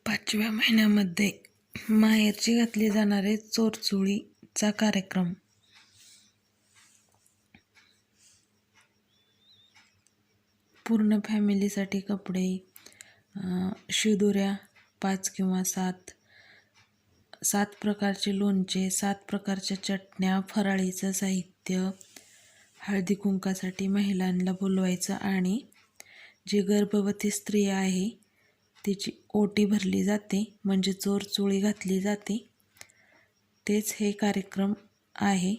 5व्या महिन्यामध्ये माहेरची घातली जाणारे चोरचुळीचा कार्यक्रम. पूर्ण फॅमिलीसाठी कपडे, शिदोऱ्या 5 किंवा 7 प्रकारचे लोणचे, 7 प्रकारच्या चटण्या, फराळीचं साहित्य, हळदी कुंकासाठी महिलांना बोलवायचं आणि जी गर्भवती स्त्री आहे तिची ओटी भरली जाते, म्हणजे चोरचुळी घातली जाते. तेच हे कार्यक्रम आहे.